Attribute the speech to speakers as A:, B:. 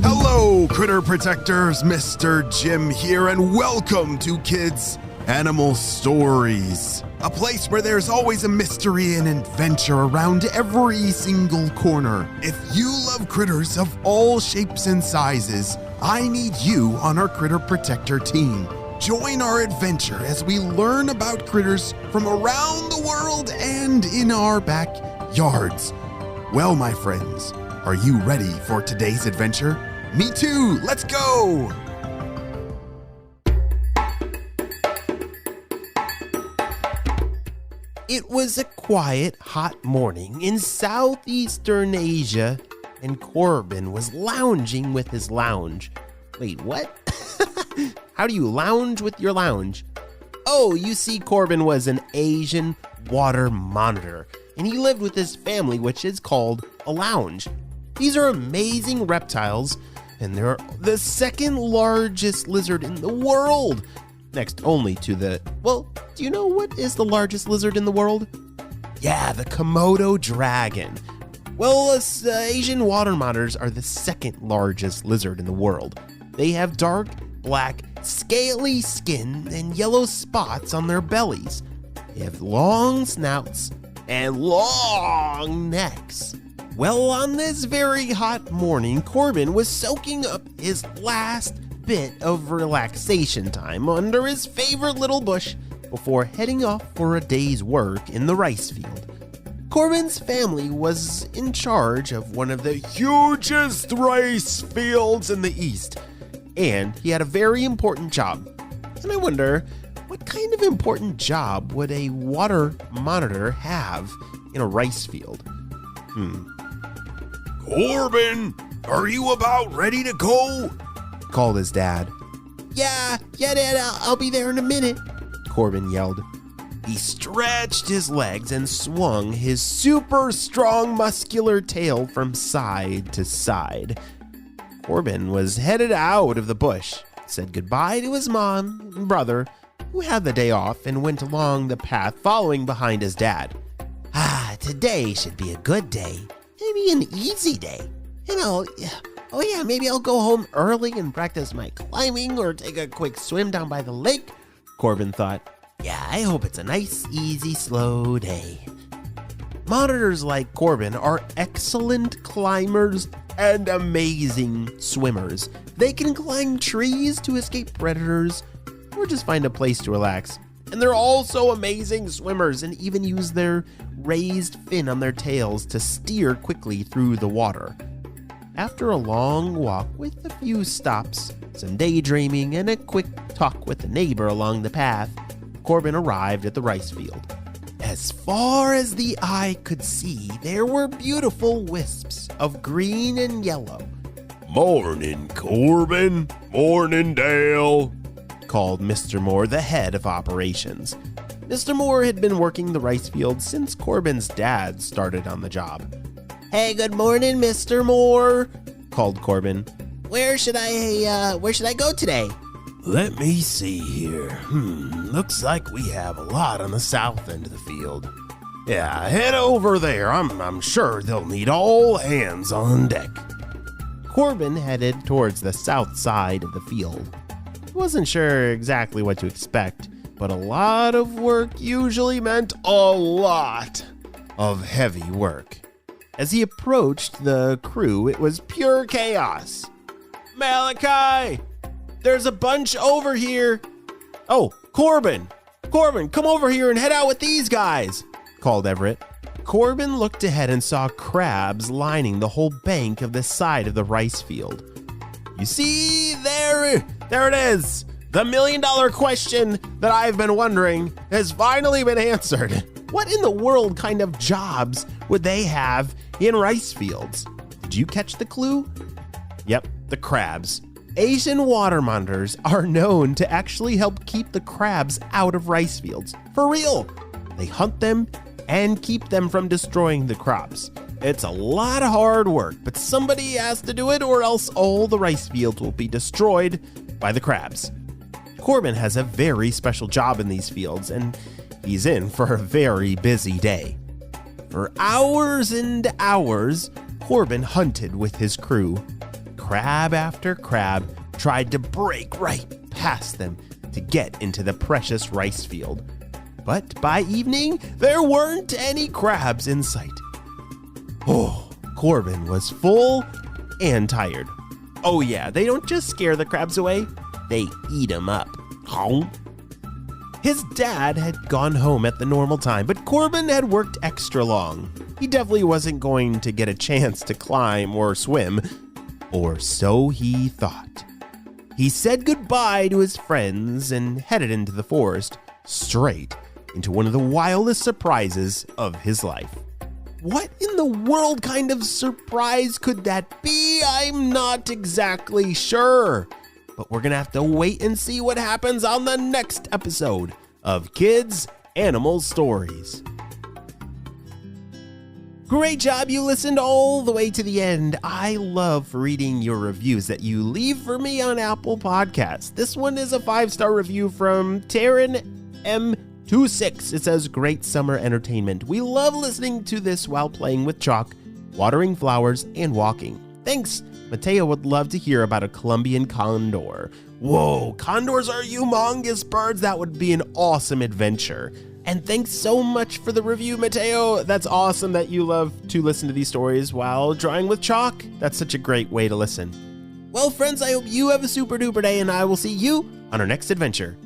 A: Hello, critter protectors. Mr. Jim here, and welcome to Kids Animal Stories, a place where there's always a mystery and adventure around every single corner. If you love critters of all shapes and sizes, I need you on our Critter Protector team. Join our adventure as we learn about critters from around the world and in our backyards. Well, my friends, are you ready for today's adventure? Me too! Let's go!
B: It was a quiet, hot morning in southeastern Asia, and Corbyn was lounging with his lounge. Wait, what? How do you lounge with your lounge? Oh, you see, Corbyn was an Asian water monitor, and he lived with his family, which is called a lounge. These are amazing reptiles, and they're the second largest lizard in the world, next only to do you know what is the largest lizard in the world? Yeah, the Komodo dragon. Well, Asian water monitors are the second largest lizard in the world. They have dark, black, scaly skin and yellow spots on their bellies. They have long snouts and long necks. Well, on this very hot morning, Corbyn was soaking up his last bit of relaxation time under his favorite little bush before heading off for a day's work in the rice field. Corbyn's family was in charge of one of the hugest rice fields in the East, and he had a very important job. And I wonder, what kind of important job would a water monitor have in a rice field?
A: Corbyn, are you about ready to go?
B: Called his dad. Yeah, Dad, I'll be there in a minute, Corbyn yelled. He stretched his legs and swung his super strong muscular tail from side to side. Corbyn was headed out of the bush, said goodbye to his mom and brother, who had the day off, and went along the path following behind his dad. Today should be a good day. Maybe an easy day. Maybe I'll go home early and practice my climbing or take a quick swim down by the lake, Corbyn thought. Yeah, I hope it's a nice, easy, slow day. Monitors like Corbyn are excellent climbers and amazing swimmers. They can climb trees to escape predators or just find a place to relax. And they're also amazing swimmers and even use their raised fin on their tails to steer quickly through the water. After a long walk with a few stops, some daydreaming, and a quick talk with a neighbor along the path, Corbyn arrived at the rice field. As far as the eye could see, there were beautiful wisps of green and yellow.
A: Morning, Corbyn. Morning, Dale,
B: called Mr. Moore, the head of operations. Mr. Moore had been working the rice field since Corbyn's dad started on the job. Hey, good morning, Mr. Moore, called Corbyn. Where should I go today?
A: Let me see here. Looks like we have a lot on the south end of the field. Yeah, head over there. I'm sure they'll need all hands on deck.
B: Corbyn headed towards the south side of the field. He wasn't sure exactly what to expect, but a lot of work usually meant a lot of heavy work. As he approached the crew, it was pure chaos. Malachi! There's a bunch over here. Oh, Corbyn, come over here and head out with these guys, called Everett. Corbyn looked ahead and saw crabs lining the whole bank of the side of the rice field. You see, there it is. The $1 million question that I've been wondering has finally been answered. What in the world kind of jobs would they have in rice fields? Did you catch the clue? Yep, the crabs. Asian water monitors are known to actually help keep the crabs out of rice fields. For real. They hunt them and keep them from destroying the crops. It's a lot of hard work, but somebody has to do it or else all the rice fields will be destroyed by the crabs. Corbyn has a very special job in these fields, and he's in for a very busy day. For hours and hours, Corbyn hunted with his crew. Crab after crab tried to break right past them to get into the precious rice field. But by evening, there weren't any crabs in sight. Oh, Corbyn was full and tired. Oh yeah, they don't just scare the crabs away, they eat them up. His dad had gone home at the normal time, but Corbyn had worked extra long. He definitely wasn't going to get a chance to climb or swim, or so he thought. He said goodbye to his friends and headed into the forest, straight into one of the wildest surprises of his life. What in the world kind of surprise could that be? I'm not exactly sure. But we're gonna have to wait and see what happens on the next episode of Kids Animal Stories. Great job, you listened all the way to the end. I love reading your reviews that you leave for me on Apple Podcasts. This one is a 5-star review from Taryn M26. It says, great summer entertainment. We love listening to this while playing with chalk, watering flowers, and walking. Thanks. Mateo would love to hear about a Colombian condor. Whoa, condors are humongous birds. That would be an awesome adventure. And thanks so much for the review, Mateo. That's awesome that you love to listen to these stories while drawing with chalk. That's such a great way to listen. Well, friends, I hope you have a super duper day, and I will see you on our next adventure.